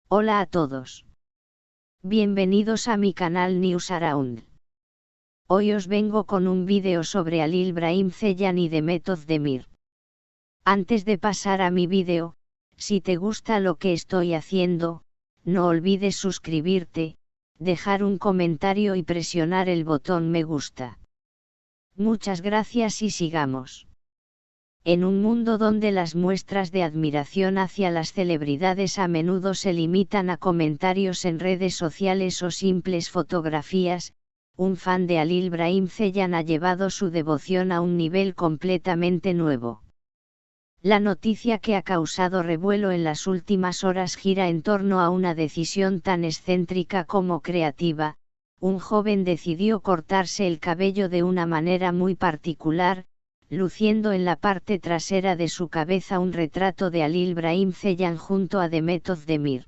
Hola a todos. Bienvenidos a mi canal News Around. Hoy os vengo con un vídeo sobre Halil Brahim Ceylan y Demet Özdemir. Antes de pasar a mi vídeo, si te gusta lo que estoy haciendo, no olvides suscribirte, dejar un comentario y presionar el botón me gusta. Muchas gracias y sigamos. En un mundo donde las muestras de admiración hacia las celebridades a menudo se limitan a comentarios en redes sociales o simples fotografías, un fan de Halil Brahim Ceylan ha llevado su devoción a un nivel completamente nuevo. La noticia que ha causado revuelo en las últimas horas gira en torno a una decisión tan excéntrica como creativa. Un joven decidió cortarse el cabello de una manera muy particular, luciendo en la parte trasera de su cabeza un retrato de Halil Brahim Ceylan junto a Demet Özdemir.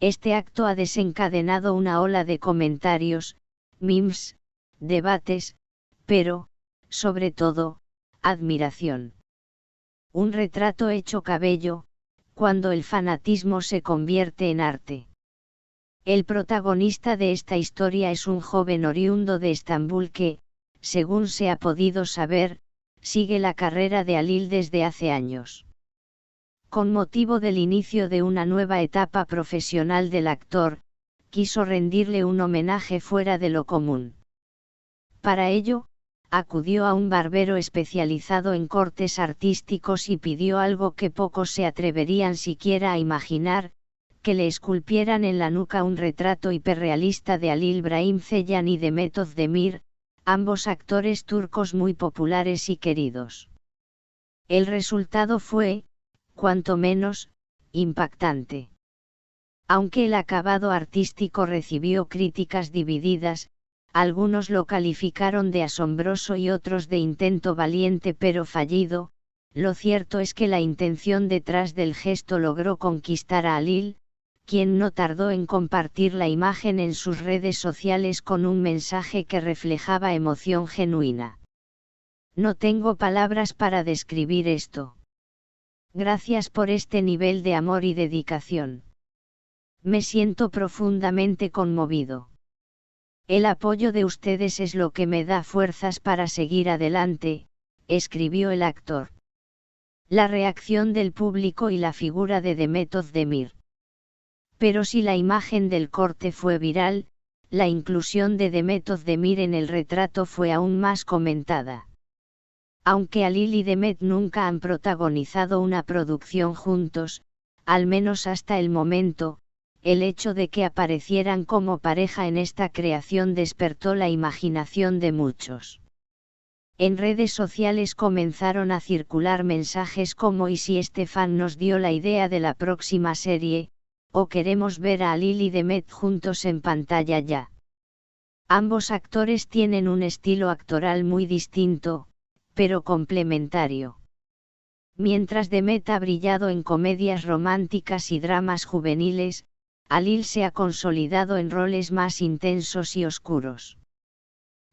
Este acto ha desencadenado una ola de comentarios, memes, debates, pero, sobre todo, admiración. Un retrato hecho cabello, cuando el fanatismo se convierte en arte. El protagonista de esta historia es un joven oriundo de Estambul que, según se ha podido saber, sigue la carrera de Halil desde hace años. Con motivo del inicio de una nueva etapa profesional del actor, quiso rendirle un homenaje fuera de lo común. Para ello, acudió a un barbero especializado en cortes artísticos y pidió algo que pocos se atreverían siquiera a imaginar, que le esculpieran en la nuca un retrato hiperrealista de Halil Brahim Ceylan y Demet Özdemir, ambos actores turcos muy populares y queridos. El resultado fue, cuanto menos, impactante. Aunque el acabado artístico recibió críticas divididas, algunos lo calificaron de asombroso y otros de intento valiente pero fallido. Lo cierto es que la intención detrás del gesto logró conquistar a Halil, quien no tardó en compartir la imagen en sus redes sociales con un mensaje que reflejaba emoción genuina. No tengo palabras para describir esto. Gracias por este nivel de amor y dedicación. Me siento profundamente conmovido. El apoyo de ustedes es lo que me da fuerzas para seguir adelante, escribió el actor. La reacción del público y la figura de Demet Özdemir. Pero si la imagen del corte fue viral, la inclusión de Demet Özdemir en el retrato fue aún más comentada. Aunque Halil y Demet nunca han protagonizado una producción juntos, al menos hasta el momento, el hecho de que aparecieran como pareja en esta creación despertó la imaginación de muchos. En redes sociales comenzaron a circular mensajes como ¿y si este fan nos dio la idea de la próxima serie? O queremos ver a Halil y Demet juntos en pantalla ya. Ambos actores tienen un estilo actoral muy distinto, pero complementario. Mientras Demet ha brillado en comedias románticas y dramas juveniles, Halil se ha consolidado en roles más intensos y oscuros.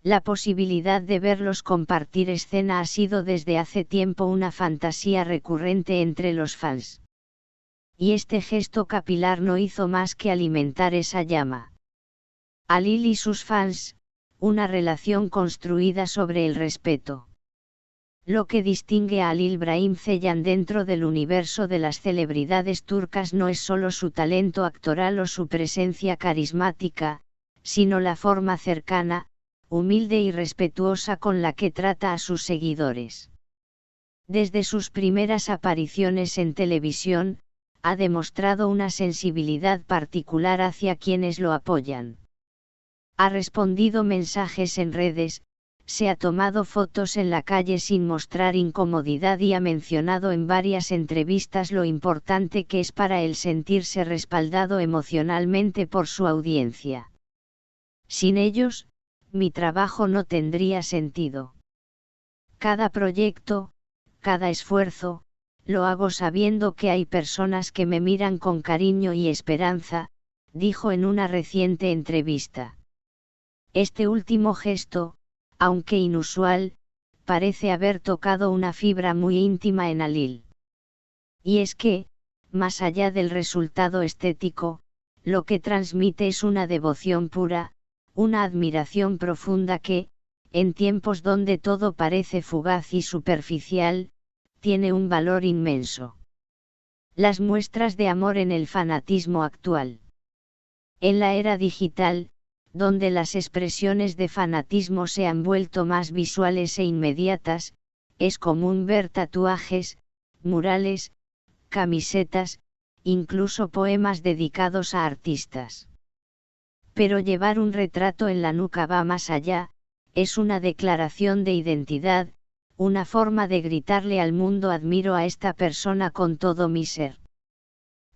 La posibilidad de verlos compartir escena ha sido desde hace tiempo una fantasía recurrente entre los fans. Y este gesto capilar no hizo más que alimentar esa llama. Halil y sus fans, una relación construida sobre el respeto. Lo que distingue a Halil Brahim Ceylan dentro del universo de las celebridades turcas no es solo su talento actoral o su presencia carismática, sino la forma cercana, humilde y respetuosa con la que trata a sus seguidores. Desde sus primeras apariciones en televisión, ha demostrado una sensibilidad particular hacia quienes lo apoyan. Ha respondido mensajes en redes, se ha tomado fotos en la calle sin mostrar incomodidad y ha mencionado en varias entrevistas lo importante que es para él sentirse respaldado emocionalmente por su audiencia. Sin ellos, mi trabajo no tendría sentido. Cada proyecto, cada esfuerzo, lo hago sabiendo que hay personas que me miran con cariño y esperanza, dijo en una reciente entrevista. Este último gesto, aunque inusual, parece haber tocado una fibra muy íntima en Halil. Y es que, más allá del resultado estético, lo que transmite es una devoción pura, una admiración profunda que, en tiempos donde todo parece fugaz y superficial, tiene un valor inmenso. Las muestras de amor en el fanatismo actual. En la era digital, donde las expresiones de fanatismo se han vuelto más visuales e inmediatas, es común ver tatuajes, murales, camisetas, incluso poemas dedicados a artistas. Pero llevar un retrato en la nuca va más allá, es una declaración de identidad, una forma de gritarle al mundo: admiro a esta persona con todo mi ser.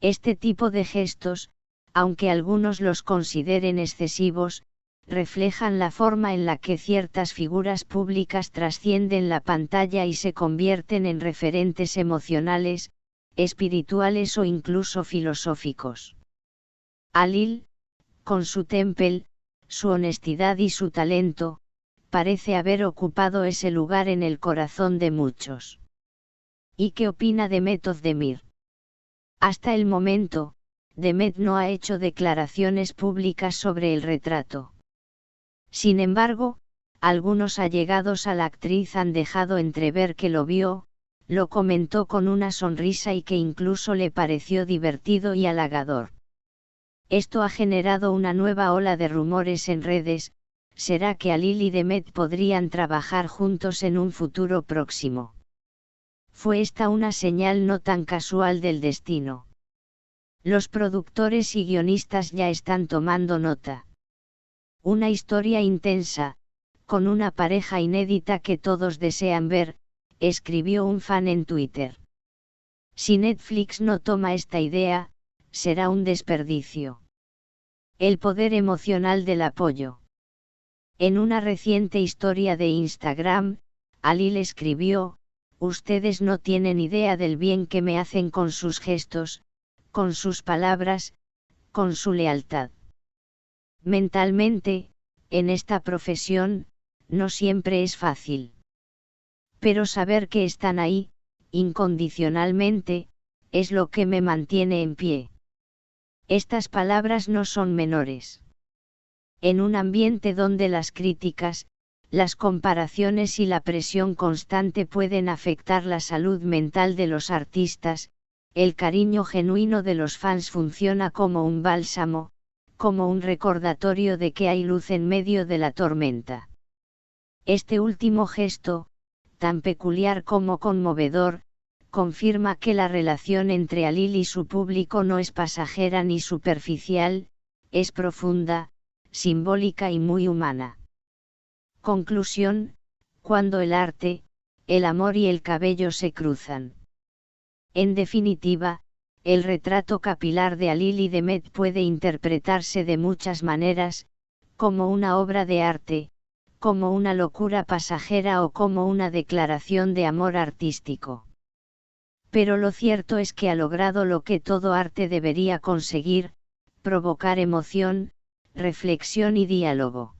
Este tipo de gestos, aunque algunos los consideren excesivos, reflejan la forma en la que ciertas figuras públicas trascienden la pantalla y se convierten en referentes emocionales, espirituales o incluso filosóficos. Alil, con su temple, su honestidad y su talento, parece haber ocupado ese lugar en el corazón de muchos. ¿Y qué opina Demet Özdemir? Hasta el momento, Demet no ha hecho declaraciones públicas sobre el retrato. Sin embargo, algunos allegados a la actriz han dejado entrever que lo vio, lo comentó con una sonrisa y que incluso le pareció divertido y halagador. Esto ha generado una nueva ola de rumores en redes. ¿Será que Alil y Demet podrían trabajar juntos en un futuro próximo? ¿Fue esta una señal no tan casual del destino? Los productores y guionistas ya están tomando nota. Una historia intensa, con una pareja inédita que todos desean ver, escribió un fan en Twitter. Si Netflix no toma esta idea, será un desperdicio. El poder emocional del apoyo. En una reciente historia de Instagram, Alil escribió: ustedes no tienen idea del bien que me hacen con sus gestos, con sus palabras, con su lealtad. Mentalmente, en esta profesión, no siempre es fácil. Pero saber que están ahí, incondicionalmente, es lo que me mantiene en pie. Estas palabras no son menores. En un ambiente donde las críticas, las comparaciones y la presión constante pueden afectar la salud mental de los artistas, el cariño genuino de los fans funciona como un bálsamo, como un recordatorio de que hay luz en medio de la tormenta. Este último gesto, tan peculiar como conmovedor, confirma que la relación entre Alil y su público no es pasajera ni superficial, es profunda, simbólica y muy humana. Conclusión: cuando el arte, el amor y el cabello se cruzan. En definitiva, el retrato capilar de Alil y Demet puede interpretarse de muchas maneras, como una obra de arte, como una locura pasajera o como una declaración de amor artístico. Pero lo cierto es que ha logrado lo que todo arte debería conseguir: provocar emoción, reflexión y diálogo.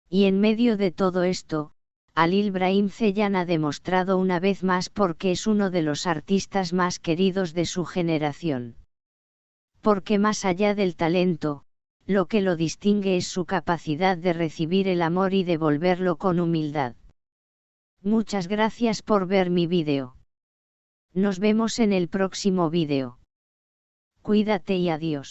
Y en medio de todo esto, Alil Brahim Ceylan ha demostrado una vez más por qué es uno de los artistas más queridos de su generación. Porque más allá del talento, lo que lo distingue es su capacidad de recibir el amor y devolverlo con humildad. Muchas gracias por ver mi vídeo. Nos vemos en el próximo vídeo. Cuídate y adiós.